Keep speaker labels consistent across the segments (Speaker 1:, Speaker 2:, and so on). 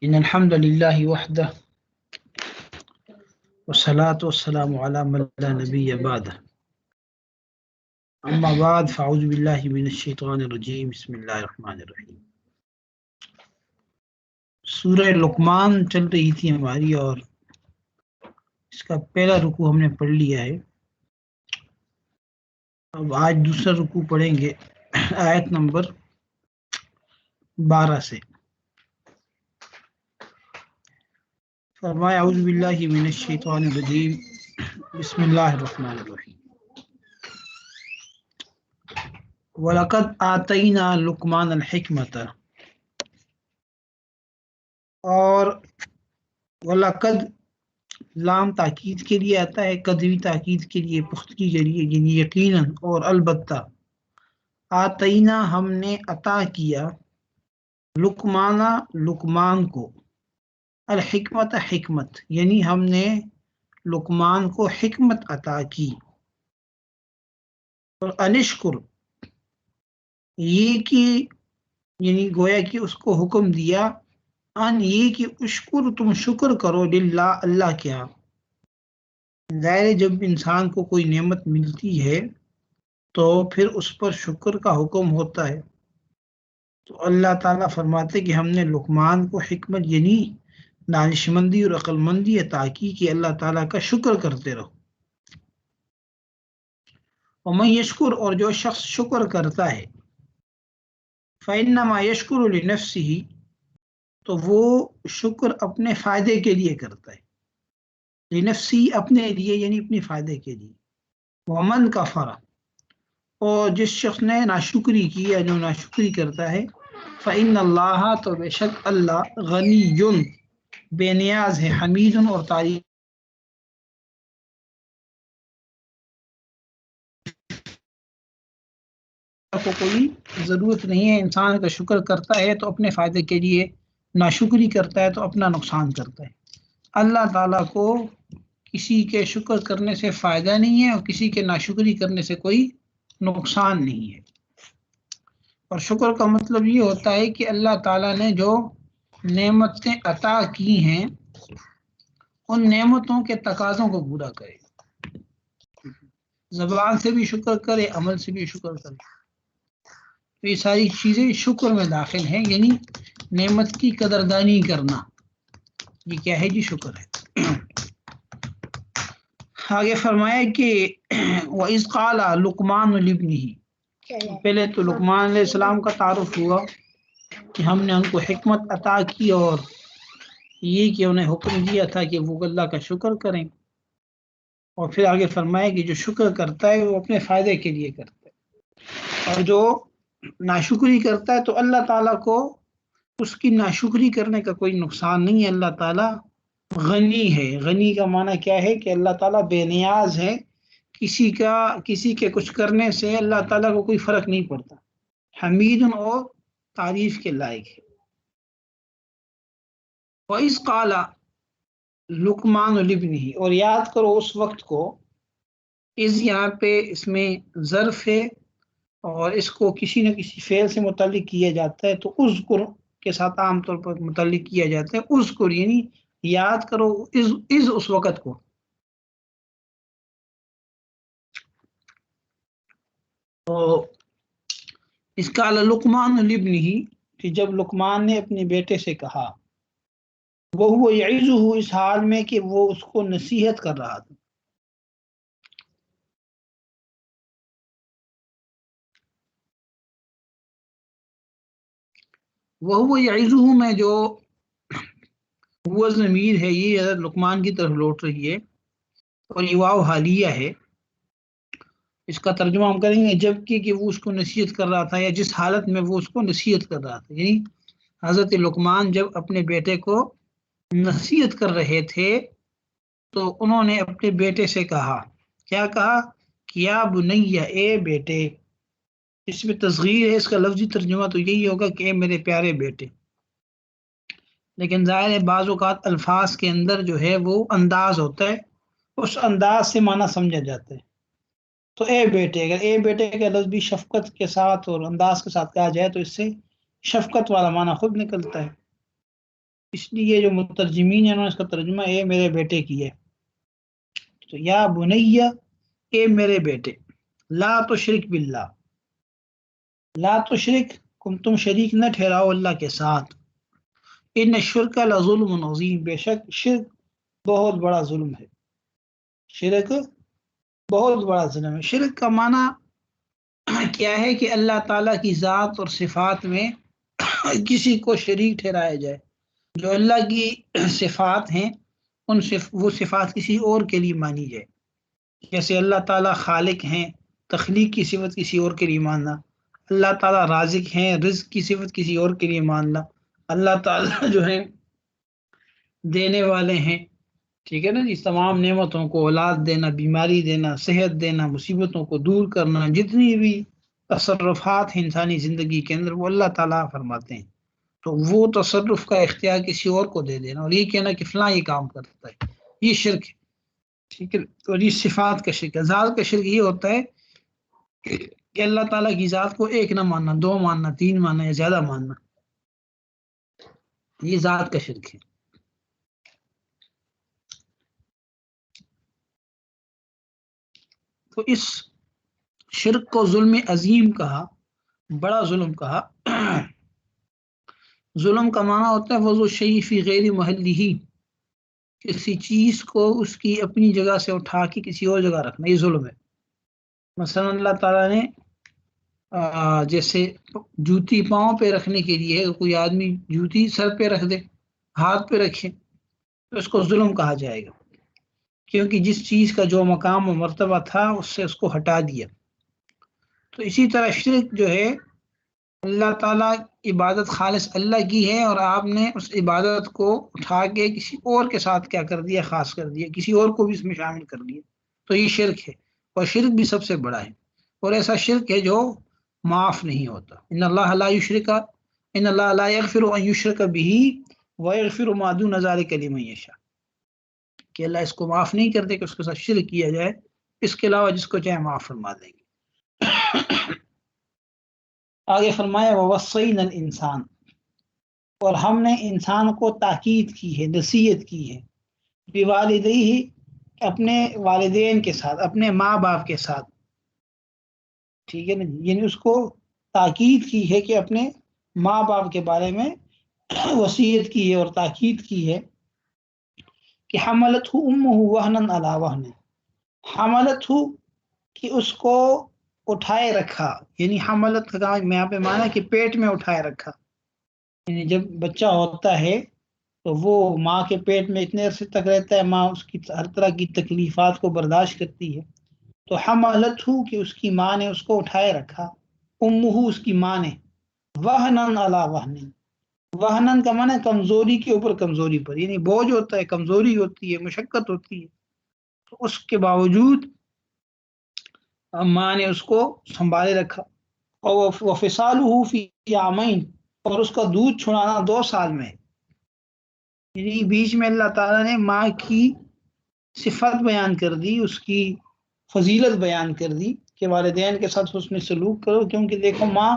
Speaker 1: إن الحمد لله وحده والصلاة والسلام على من لا نبي بعده أما بعد فأعوذ بالله من الشيطان الرجيم بسم الله الرحمن الرحيم. سورہ لقمان چل رہی تھی ہماری اور اس کا پہلا رکوع ہم نے پڑھ لیا ہے. اب آج دوسرا رکوع پڑھیں گے آیت نمبر 12 سے. فرمایا اعوذ باللہ من الشیطان الرجیم بسم اللہ الرحمن الرحیم. وَلَقَدْ آتَيْنَا لُقْمَانَ الْحِكْمَةَ، اور وَلَقَدْ لام تاکید کے لیے آتا ہے، قدوی تاکید کے لیے پختگی کے لیے، یعنی یقیناً اور البتہ. آتینا ہم نے عطا کیا، لقمان کو، الحکمت حکمت، یعنی ہم نے لقمان کو حکمت عطا کی. اور انشکر یہ کہ یعنی گویا کہ اس کو حکم دیا، ان یہ کہ اشکر تم شکر کرو، للہ اللہ کے ہاں. ظاہر جب انسان کو کوئی نعمت ملتی ہے تو پھر اس پر شکر کا حکم ہوتا ہے. تو اللہ تعالیٰ فرماتے کہ ہم نے لقمان کو حکمت یعنی دانشمندی اور عقل مندی عطا کی کہ اللہ تعالیٰ کا شکر کرتے رہو. ومن یشکر، اور جو شخص شکر کرتا ہے، فإنما یشکر لنفسہ، تو وہ شکر اپنے فائدے کے لیے کرتا ہے. لنفسی اپنے لیے یعنی اپنے فائدے کے لیے. ومن کفر، اور جس شخص نے ناشکری کی یا جو ناشکری کرتا ہے، فإن اللہ، تو بے شک اللہ، غنی بے نیاز ہے، حمید اور تعریف کو کوئی ضرورت نہیں ہے. انسان کا شکر کرتا ہے تو اپنے فائدے کے لیے، ناشکری کرتا ہے تو اپنا نقصان کرتا ہے. اللہ تعالیٰ کو کسی کے شکر کرنے سے فائدہ نہیں ہے اور کسی کے ناشکری کرنے سے کوئی نقصان نہیں ہے. اور شکر کا مطلب یہ ہوتا ہے کہ اللہ تعالیٰ نے جو نعمتیں عطا کی ہیں ان نعمتوں کے تقاضوں کو پورا کرے. زبان سے بھی شکر کرے، عمل سے بھی شکر کرے. تو یہ ساری چیزیں شکر میں داخل ہیں، یعنی نعمت کی قدردانی کرنا. یہ کیا ہے جی؟ شکر ہے. آگے فرمایا کہ وَإِذْ قَالَ لُقْمَانُ لِابْنِهِ، پہلے تو لقمان علیہ السلام کا تعارف ہوا کہ ہم نے ان کو حکمت عطا کی اور یہ کہ انہیں حکم دیا تھا کہ وہ اللہ کا شکر کریں. اور پھر آگے فرمایا کہ جو شکر کرتا ہے وہ اپنے فائدے کے لیے کرتا ہے، اور جو ناشکری کرتا ہے تو اللہ تعالیٰ کو اس کی ناشکری کرنے کا کوئی نقصان نہیں ہے. اللہ تعالیٰ غنی ہے. غنی کا معنی کیا ہے کہ اللہ تعالیٰ بے نیاز ہے، کسی کے کچھ کرنے سے اللہ تعالیٰ کو کوئی فرق نہیں پڑتا. حمید اور تعریف کے لائق ہے. وَإِذْ قَالَ لقمان لابنہ، اور یاد کرو اس وقت کو. اس یہاں پہ اس میں ظرف ہے اور اس کو کسی نہ کسی فعل سے متعلق کیا جاتا ہے، تو اذکر کے ساتھ عام طور پر متعلق کیا جاتا ہے. اذکر یعنی یاد کرو اس وقت کو. تو اس کا لقمان لابنہ، کہ جب لقمان نے اپنے بیٹے سے کہا، وہ یعظہ، اس حال میں کہ وہ اس کو نصیحت کر رہا تھا. وہ یعظہ میں جو وہ ضمیر ہے یہ حضرت لقمان کی طرف لوٹ رہی ہے اور یہ واو حالیہ ہے. اس کا ترجمہ ہم کریں گے جبکہ کہ وہ اس کو نصیحت کر رہا تھا، یا جس حالت میں وہ اس کو نصیحت کر رہا تھا. یعنی حضرت لقمان جب اپنے بیٹے کو نصیحت کر رہے تھے تو انہوں نے اپنے بیٹے سے کہا، کیا کہا؟ کیا بنیہ، اے بیٹے. اس میں تصغیر ہے، اس کا لفظی ترجمہ تو یہی ہوگا کہ اے میرے پیارے بیٹے. لیکن ظاہر ہے بعض اوقات الفاظ کے اندر جو ہے وہ انداز ہوتا ہے، اس انداز سے معنی سمجھا جاتا ہے. تو اے بیٹے، اگر اے بیٹے کا لفظ بھی شفقت کے ساتھ اور انداز کے ساتھ کہا جائے تو اس سے شفقت والا معنی خود نکلتا ہے. اس لیے جو مترجمین ہیں انہوں نے اس کا ترجمہ اے میرے بیٹے کی ہے. تو یا بنیہ، اے میرے بیٹے، لا تشرک باللہ، لا تشرک، تم شریک نہ ٹھہراؤ اللہ کے ساتھ. ان الشرک لظلم عظیم، بے شک شرک بہت بڑا ظلم ہے. شرک بہت بڑا ظلم ہے. شرک کا معنی کیا ہے کہ اللہ تعالیٰ کی ذات اور صفات میں کسی کو شریک ٹھہرایا جائے. جو اللہ کی صفات ہیں وہ صفات کسی اور کے لیے مانی جائے. جیسے اللہ تعالیٰ خالق ہیں، تخلیق کی صفت کسی اور کے لیے ماننا. اللہ تعالیٰ رازق ہیں، رزق کی صفت کسی اور کے لیے ماننا. اللہ تعالیٰ جو ہے دینے والے ہیں، ٹھیک ہے نا جی، تمام نعمتوں کو، اولاد دینا، بیماری دینا، صحت دینا، مصیبتوں کو دور کرنا، جتنی بھی تصرفات ہیں انسانی زندگی کے اندر وہ اللہ تعالیٰ فرماتے ہیں. تو وہ تصرف کا اختیار کسی اور کو دے دینا اور یہ کہنا کہ فلاں یہ کام کرتا ہے، یہ شرک ہے. ٹھیک ہے، اور یہ صفات کا شرک ہے. ذات کا شرک یہ ہوتا ہے کہ اللہ تعالیٰ کی ذات کو ایک نہ ماننا، دو ماننا، تین ماننا یا زیادہ ماننا، یہ ذات کا شرک ہے. تو اس شرک کو ظلم عظیم کہا، بڑا ظلم کہا. ظلم کا معنی ہوتا ہے وضع الشیء فی غیر محلہ، کسی چیز کو اس کی اپنی جگہ سے اٹھا کے کسی اور جگہ رکھنا، یہ ظلم ہے. مثلا اللہ تعالیٰ نے جیسے جوتی پاؤں پہ رکھنے کے لیے کوئی آدمی جوتی سر پہ رکھ دے، ہاتھ پہ رکھے، تو اس کو ظلم کہا جائے گا، کیونکہ جس چیز کا جو مقام و مرتبہ تھا اس سے اس کو ہٹا دیا. تو اسی طرح شرک جو ہے، اللہ تعالیٰ عبادت خالص اللہ کی ہے اور آپ نے اس عبادت کو اٹھا کے کسی اور کے ساتھ کیا کر دیا، خاص کر دیا، کسی اور کو بھی اس میں شامل کر دیا. تو یہ شرک ہے، اور شرک بھی سب سے بڑا ہے، اور ایسا شرک ہے جو معاف نہیں ہوتا. ان اللہ لا یشرک، ان اللہ لا یغفر ان یشرک بہ ویغفر ما دون ذلک لمن یشاء، کہ اللہ اس کو معاف نہیں کرتے کہ اس کے ساتھ شرک کیا جائے، اس کے علاوہ جس کو چاہے معاف فرما دیں گے. آگے فرمایا ووصینا الانسان، اور ہم نے انسان کو تاکید کی ہے، نصیحت کی ہے، بوالدیہ، اپنے والدین کے ساتھ، اپنے ماں باپ کے ساتھ. ٹھیک ہے نا، یعنی اس کو تاکید کی ہے کہ اپنے ماں باپ کے بارے میں وصیت کی ہے اور تاکید کی ہے کہ حملتہ امہ وہنا علی وہن، حملتہ کہ اس کو اٹھائے رکھا، یعنی حملت کا یہاں پہ مانا کہ پیٹ میں اٹھائے رکھا. یعنی جب بچہ ہوتا ہے تو وہ ماں کے پیٹ میں اتنے عرصے تک رہتا ہے، ماں اس کی ہر طرح کی تکلیفات کو برداشت کرتی ہے. تو حملتہ کہ اس کی ماں نے اس کو اٹھائے رکھا، امہ اس کی ماں نے، وہنن علی وہن، وہنن کا معنی کمزوری کے اوپر کمزوری پر، یعنی بوجھ ہوتا ہے، کمزوری ہوتی ہے، مشقت ہوتی ہے، تو اس کے باوجود ماں نے اس کو سنبھالے رکھا. اور وفصالہ فی عامین، اور اس کا دودھ چھڑانا 2 سال میں، یعنی بیچ میں اللہ تعالیٰ نے ماں کی صفت بیان کر دی، اس کی فضیلت بیان کر دی کہ والدین کے ساتھ حسن سلوک کرو، کیونکہ دیکھو ماں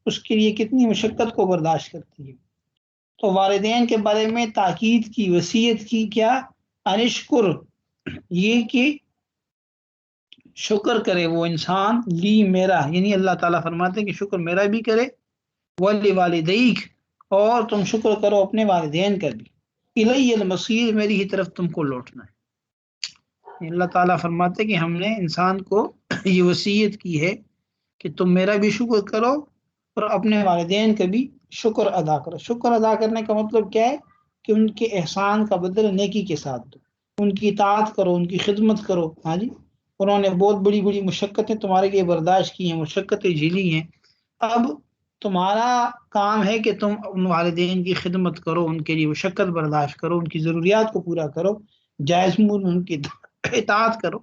Speaker 1: اس کے لیے کتنی مشقت کو برداشت کرتی ہے. تو والدین کے بارے میں تاکید کی، وصیت کی، کیا انشکر، یہ کہ شکر کرے وہ انسان، لی میرا، یعنی اللہ تعالیٰ فرماتے ہیں کہ شکر میرا بھی کرے، ولی والدیک، اور تم شکر کرو اپنے والدین کا بھی، الی المصیر، میری ہی طرف تم کو لوٹنا ہے. اللہ تعالیٰ فرماتے ہیں کہ ہم نے انسان کو یہ وصیت کی ہے کہ تم میرا بھی شکر کرو اور اپنے والدین کا بھی شکر ادا کرو. شکر ادا کرنے کا مطلب کیا ہے کہ ان کے احسان کا بدلہ نیکی کے ساتھ دو، ان کی اطاعت کرو، ان کی خدمت کرو. ہاں جی، انہوں نے بہت بڑی بڑی مشقتیں تمہارے لیے برداشت کی ہیں، مشقتیں جھیلی ہیں، اب تمہارا کام ہے کہ تم ان والدین کی خدمت کرو، ان کے لیے مشقت برداشت کرو، ان کی ضروریات کو پورا کرو، جائز امور ان کی اطاعت کرو.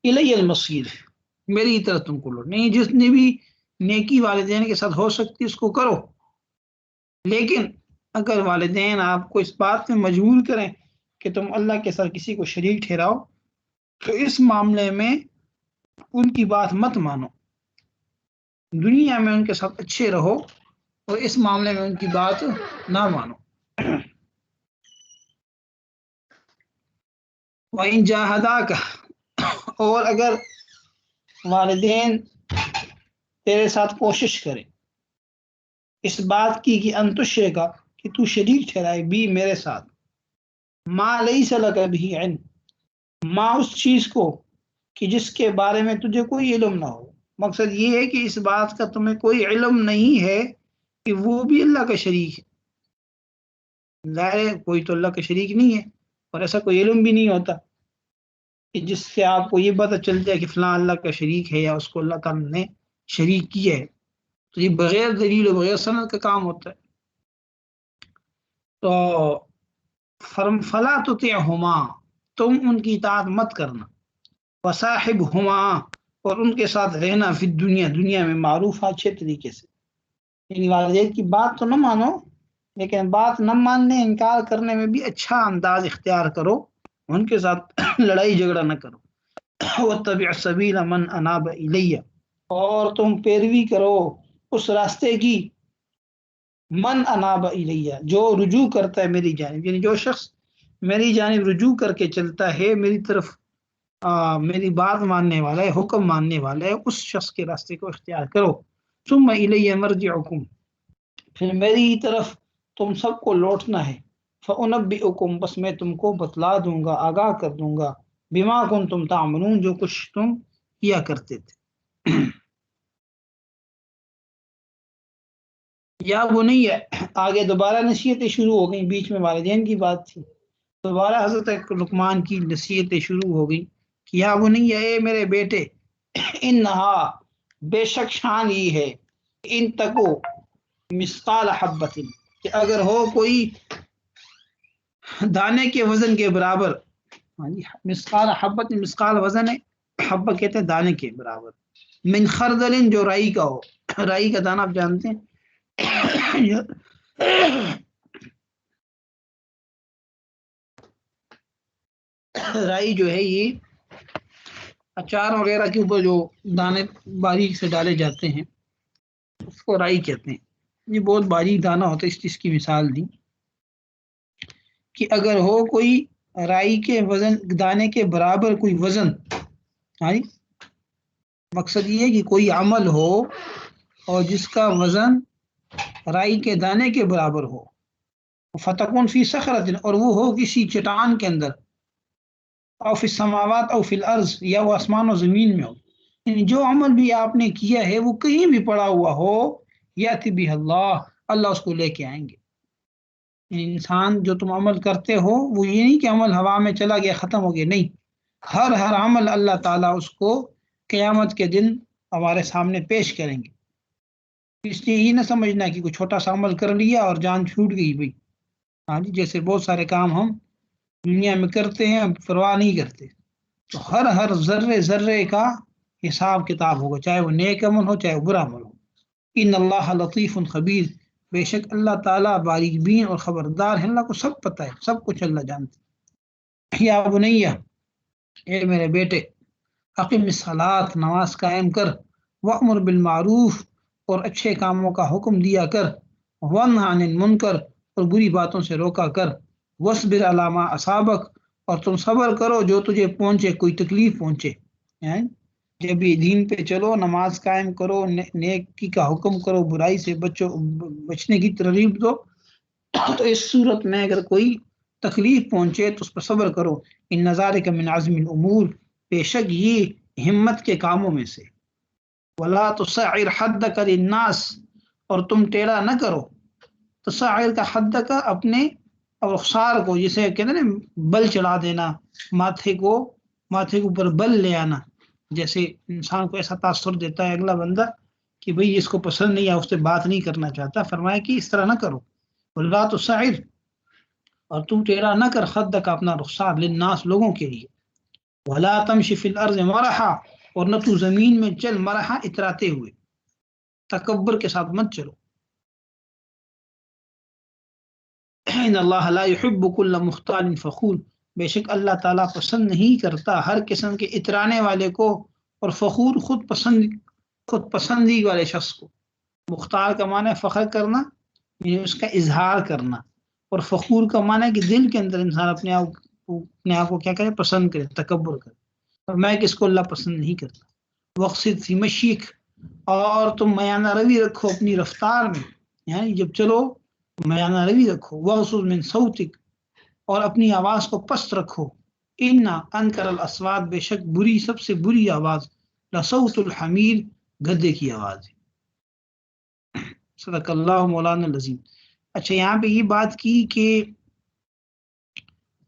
Speaker 1: الی المصیر، میری طرف تم کو لوٹ، نہیں جس نے بھی نیکی والدین کے ساتھ ہو سکتی اس کو کرو، لیکن اگر والدین آپ کو اس بات میں مجبور کریں کہ تم اللہ کے ساتھ کسی کو شریک ٹھہراؤ تو اس معاملے میں ان کی بات مت مانو، دنیا میں ان کے ساتھ اچھے رہو اور اس معاملے میں ان کی بات نہ مانو. وَإِن جَاهَدَاكَ، اور اگر والدین تیرے ساتھ کوشش کرے اس بات کی کہ انتشے کا، کہ تو شریک ٹھہرائے بھی میرے ساتھ، ما لیس لک بھی علم، ما اس چیز کو کہ جس کے بارے میں تجھے کوئی علم نہ ہو. مقصد یہ ہے کہ اس بات کا تمہیں کوئی علم نہیں ہے کہ وہ بھی اللہ کا شریک ہے. ظاہر ہے کوئی تو اللہ کا شریک نہیں ہے، اور ایسا کوئی علم بھی نہیں ہوتا کہ جس سے آپ کو یہ پتہ چل جائے کہ فلاں اللہ کا شریک ہے یا اس کو اللہ تعالیٰ نے شریک کیا ہے. تو یہ بغیر دلیل و بغیر سند کا کام ہوتا ہے. تو فلا تطعہما، تم ان کی اطاعت مت کرنا، وصاحبہما، اور ان کے ساتھ رہنا، فی الدنیا، دنیا میں، معروف اچھے طریقے سے. یعنی والدین کی بات تو نہ مانو، لیکن بات نہ ماننے، انکار کرنے میں بھی اچھا انداز اختیار کرو، ان کے ساتھ لڑائی جھگڑا نہ کرو. واتبع سبیل من اناب الی، اور تم پیروی کرو اس راستے کی، من اناب الیہ، جو رجوع کرتا ہے میری جانب، یعنی جو شخص میری جانب رجوع کر کے چلتا ہے، میری طرف میری بات ماننے والا ہے، حکم ماننے والا ہے، اس شخص کے راستے کو اختیار کرو. ثم الی مرجعکم، پھر میری طرف تم سب کو لوٹنا ہے. فانبئکم، بس میں تم کو بتلا دوں گا، آگاہ کر دوں گا، بما کنتم تعملون، جو کچھ تم کیا کرتے تھے. یا وہ نہیں ہے، آگے دوبارہ نصیحتیں شروع ہو گئیں، بیچ میں والدین کی بات تھی، دوبارہ حضرت لقمان کی نصیحتیں شروع ہو گئیں کہ یا وہ نہیں ہے، اے میرے بیٹے، انہا، بے شک شان یہ ہے، ان تکو مثقال حبت، کہ اگر ہو کوئی دانے کے وزن کے برابر. ہاں جی، مثقال حبت، مثقال وزن ہے، حبہ کہتے ہیں دانے کے برابر. من خردل، جو رائی کا ہو، رائی کا دانہ آپ جانتے ہیں. رائی جو ہے یہ اچار وغیرہ کے اوپر جو دانے باریک سے ڈالے جاتے ہیں اس کو رائی کہتے ہیں. یہ بہت باریک دانہ ہوتا ہے. اس چیز کی مثال دی کہ اگر ہو کوئی رائی کے وزن، دانے کے برابر کوئی وزن، مقصد یہ ہے کہ کوئی عمل ہو اور جس کا وزن رائی کے دانے کے برابر ہو، فتکون فی صخرۃ، اور وہ ہو کسی چٹان کے اندر، او فی السماوات او فی الارض، یا وہ آسمان و زمین میں ہو. یعنی جو عمل بھی آپ نے کیا ہے وہ کہیں بھی پڑا ہوا ہو، یاتی بہ اللہ، اللہ اس کو لے کے آئیں گے. یعنی انسان جو تم عمل کرتے ہو وہ یہ نہیں کہ عمل ہوا میں چلا گیا ختم ہو گیا، نہیں، ہر عمل اللہ تعالیٰ اس کو قیامت کے دن ہمارے سامنے پیش کریں گے. اس لیے یہ نہ سمجھنا کہ کوئی چھوٹا سا عمل کر لیا اور جان چھوٹ گئی بھائی. ہاں جی، جیسے بہت سارے کام ہم دنیا میں کرتے ہیں، پرواہ نہیں کرتے. تو ہر ذرے ذرے کا حساب کتاب ہوگا، چاہے وہ نیک عمل ہو چاہے وہ برا عمل ہو. ان اللہ لطیف خبیر، بے شک اللہ تعالیٰ باریک بین اور خبردار ہے، اللہ کو سب پتہ ہے، سب کچھ اللہ جانتا ہے. یا بنیہ، اے میرے بیٹے، اقم الصلاۃ، نماز قائم کر، وامر بالمعروف، اور اچھے کاموں کا حکم دیا کر، ونہ عن المنکر، اور بری باتوں سے روکا کر، واصبر علی ما اصابک، اور تم صبر کرو جو تجھے پہنچے، کوئی تکلیف پہنچے. جب یہ دین پہ چلو، نماز قائم کرو، نیکی کا حکم کرو، برائی سے بچنے کی ترغیب دو، تو اس صورت میں اگر کوئی تکلیف پہنچے تو اس پر صبر کرو. ان ذالک من عزم الامور، بے شک یہ ہمت کے کاموں میں سے. ولا تصعر خدک للناس، اور تم ٹیڑھا نہ کرو، تصعر کا حد کا اپنے رخسار کو، جسے کہتے ہیں نا بل چڑھا دینا، ماتھے کے اوپر بل لے آنا. جیسے انسان کو ایسا تاثر دیتا ہے اگلا بندہ کہ بھئی اس کو پسند نہیں ہے، اس سے بات نہیں کرنا چاہتا. فرمایا کہ اس طرح نہ کرو. ولا تصعر، اور تم ٹیڑھا نہ کر، خدک اپنا رخسار، للناس، لوگوں کے لیے. ولا تمشی فی الارض مرحا، اور نہ تو زمین میں چل مرحا، اتراتے ہوئے، تکبر کے ساتھ مت چلو. ان اللہ لا يحب كل مختال فخور، بے شک اللہ تعالیٰ پسند نہیں کرتا ہر قسم کے اترانے والے کو، اور فخور، خود پسندی والے شخص کو. مختار کا معنی ہے فخر کرنا، یعنی اس کا اظہار کرنا، اور فخور کا معنی ہے کہ دل کے اندر انسان اپنے آپ کو کیا کرے، پسند کرے، تکبر کرے، اور میں کہ اس کو اللہ پسند نہیں کرتا۔ وقصد فی مشیک، اور تم میانہ روی رکھو اپنی رفتار میں، یعنی جب چلو میانہ روی رکھو۔ وغضض من صوتک، اور اپنی آواز کو پست رکھو۔ انا انکر الاصوات، بے شک بری، سب سے بری آواز، لصوت الحمیر، گدے کی آواز ہے۔ صدق اللہ مولانا العظیم۔ اچھا یہاں پہ یہ بات کی کہ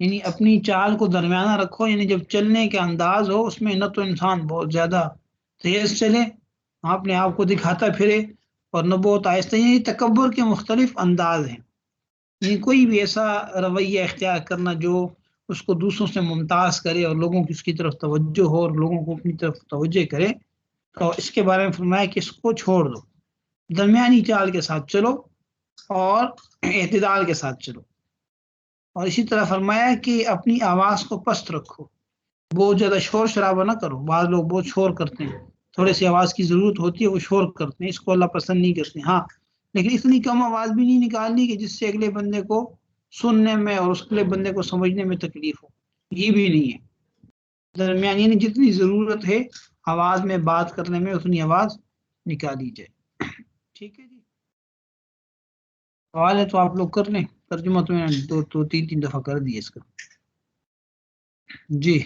Speaker 1: یعنی اپنی چال کو درمیانہ رکھو، یعنی جب چلنے کا انداز ہو اس میں نہ تو انسان بہت زیادہ تیز چلے، اپنے آپ کو دکھاتا پھرے، اور نہ بہت آہستہ، یعنی تکبر کے مختلف انداز ہیں، یعنی کوئی بھی ایسا رویہ اختیار کرنا جو اس کو دوسروں سے ممتاز کرے اور لوگوں کی اس کی طرف توجہ ہو اور لوگوں کو اپنی طرف توجہ کرے، تو اس کے بارے میں فرمایا کہ اس کو چھوڑ دو، درمیانی چال کے ساتھ چلو اور اعتدال کے ساتھ چلو۔ اور اسی طرح فرمایا کہ اپنی آواز کو پست رکھو، بہت زیادہ شور شرابہ نہ کرو، بعض لوگ بہت شور کرتے ہیں، تھوڑے سی آواز کی ضرورت ہوتی ہے وہ شور کرتے ہیں، اس کو اللہ پسند نہیں کرتے، ہاں لیکن اتنی کم آواز بھی نہیں نکالنی کہ جس سے اگلے بندے کو سننے میں اور اس اگلے بندے کو سمجھنے میں تکلیف ہو، یہ بھی نہیں ہے، درمیان، یعنی جتنی ضرورت ہے آواز میں بات کرنے میں اتنی آواز نکالی جائے۔ ٹھیک ہے جی، سوال ہے تو آپ لوگ کر لیں، ترجمہ تو میں نے دو تین دفعہ کر دیا اس کا۔ جی